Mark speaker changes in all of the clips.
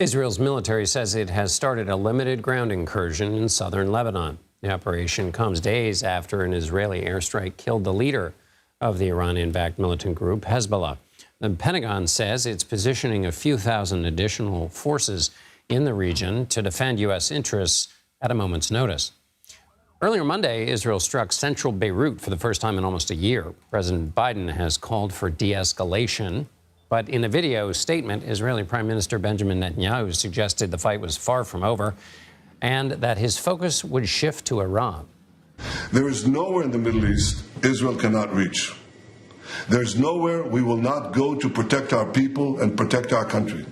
Speaker 1: Israel's military says it has started a limited ground incursion in southern Lebanon. The operation comes days after an Israeli airstrike killed the leader of the Iranian-backed militant group, Hezbollah. The Pentagon says it's positioning a few thousand additional forces in the region to defend U.S. interests at a moment's notice. Earlier Monday, Israel struck central Beirut for the first time in almost a year. President Biden has called for de-escalation. But in a video statement, Israeli Prime Minister Benjamin Netanyahu suggested the fight was far from over and that his focus would shift to Iran.
Speaker 2: There is nowhere in the Middle East Israel cannot reach. There's nowhere we will not go to protect our people and protect our country.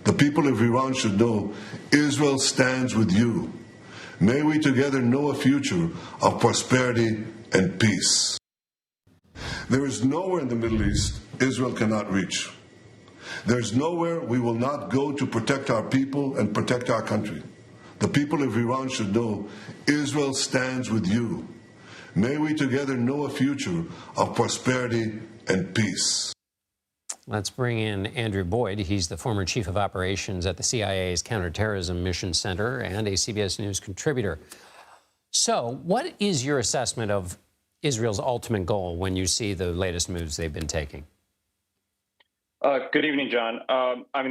Speaker 2: The people of Iran should know Israel stands with you. May we together know a future of prosperity and peace. There is nowhere in the Middle East Israel cannot reach. There's nowhere we will not go to protect our people and protect our country. The people of Iran should know Israel stands with you. May we together know a future of prosperity and peace.
Speaker 1: Let's bring in Andrew Boyd. He's the former chief of operations at the CIA's Counterterrorism Mission Center and a CBS News contributor. So what is your assessment of Israel's ultimate goal when you see the latest moves they've been taking?
Speaker 3: Good evening, John.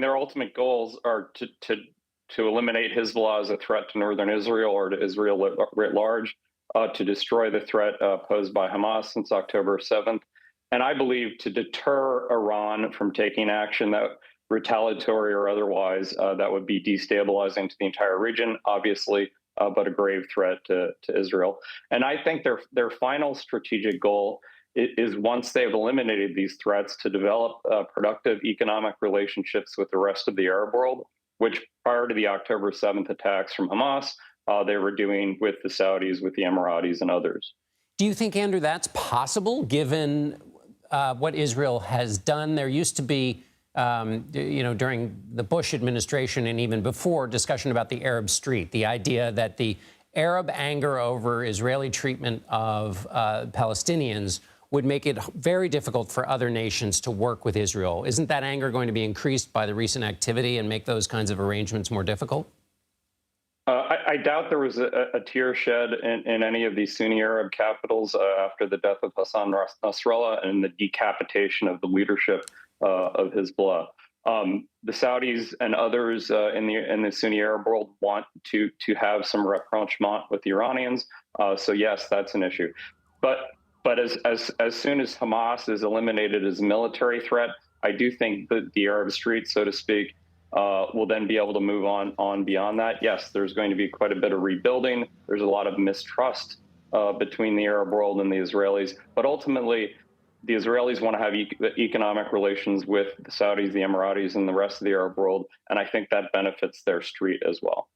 Speaker 3: Their ultimate goals are to eliminate Hezbollah as a threat to northern Israel or to Israel writ large, to destroy the threat posed by Hamas since October 7th, and I believe to deter Iran from taking action that retaliatory or otherwise that would be destabilizing to the entire region, obviously, but a grave threat to Israel. And I think their final strategic goal is once they've eliminated these threats to develop productive economic relationships with the rest of the Arab world, which prior to the October 7th attacks from Hamas, they were doing with the Saudis, with the Emiratis and others.
Speaker 1: Do you think, Andrew, that's possible given what Israel has done? There used to be, during the Bush administration and even before, discussion about the Arab Street, the idea that the Arab anger over Israeli treatment of Palestinians would make it very difficult for other nations to work with Israel. Isn't that anger going to be increased by the recent activity and make those kinds of arrangements more difficult?
Speaker 3: I doubt there was a tear shed in any of these Sunni Arab capitals after the death of Hassan Nasrallah and the decapitation of the leadership of Hezbollah. The Saudis and others in the Sunni Arab world want to have some rapprochement with the Iranians. So yes, that's an issue. But as soon as Hamas is eliminated as a military threat, I do think that the Arab street, so to speak, will then be able to move on beyond that. Yes, there's going to be quite a bit of rebuilding. There's a lot of mistrust between the Arab world and the Israelis. But ultimately, the Israelis want to have economic relations with the Saudis, the Emiratis, and the rest of the Arab world. And I think that benefits their street as well.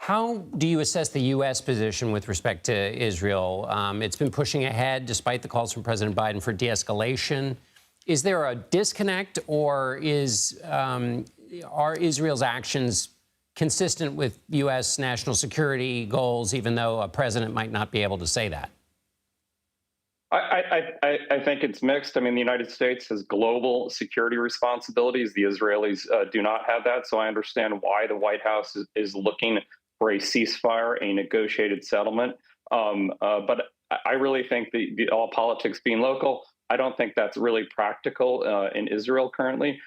Speaker 1: How do you assess the U.S. position with respect to Israel? It's been pushing ahead despite the calls from President Biden for de-escalation. Is there a disconnect, or are Israel's actions consistent with U.S. national security goals, even though a president might not be able to say that?
Speaker 3: I think it's mixed. I mean, the United States has global security responsibilities. The Israelis do not have that. So I understand why the White House is looking for a ceasefire, a negotiated settlement. But I really think all politics being local, I don't think that's really practical in Israel currently.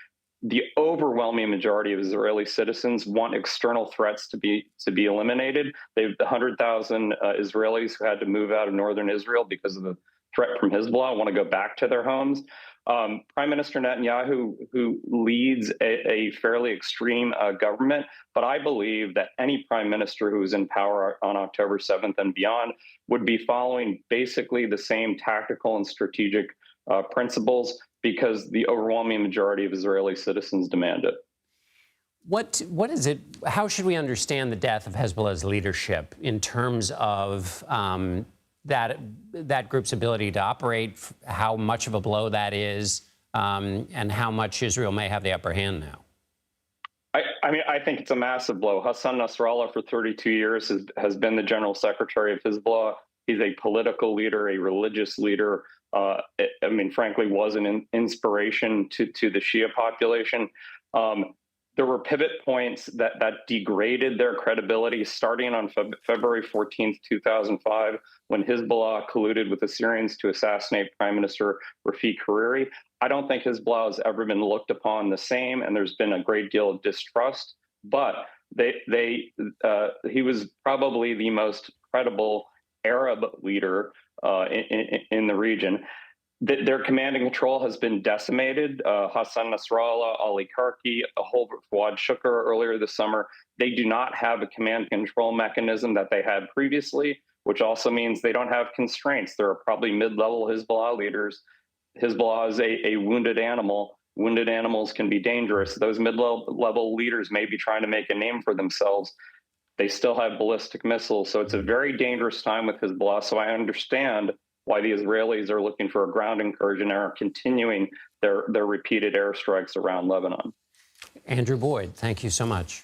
Speaker 3: The overwhelming majority of Israeli citizens want external threats to be eliminated. They've 100,000 Israelis who had to move out of northern Israel because of the threat from Hezbollah want to go back to their homes. Prime Minister Netanyahu, who leads a fairly extreme government, but I believe that any prime minister who is in power on October 7th and beyond would be following basically the same tactical and strategic principles because the overwhelming majority of Israeli citizens demand it.
Speaker 1: What is it? How should we understand the death of Hezbollah's leadership in terms of that group's ability to operate, how much of a blow that is, and how much Israel may have the upper hand now?
Speaker 3: I think it's a massive blow. Hassan Nasrallah for 32 years has been the general secretary of Hezbollah. He's a political leader, a religious leader. Frankly, was an inspiration to the Shia population. there were pivot points that degraded their credibility, starting on February 14th, 2005, when Hezbollah colluded with the Syrians to assassinate Prime Minister Rafiq Hariri. I don't think Hezbollah has ever been looked upon the same, and there's been a great deal of distrust. But he was probably the most credible Arab leader in the region. Their command and control has been decimated. Hassan Nasrallah, Ali Karki, Fuad Shukr earlier this summer. They do not have a command and control mechanism that they had previously, which also means they don't have constraints. There are probably mid-level Hezbollah leaders. Hezbollah is a wounded animal. Wounded animals can be dangerous. Those mid-level leaders may be trying to make a name for themselves. They still have ballistic missiles. So it's a very dangerous time with Hezbollah. So I understand why the Israelis are looking for a ground incursion and are continuing their repeated airstrikes around Lebanon.
Speaker 1: Andrew Boyd, thank you so much.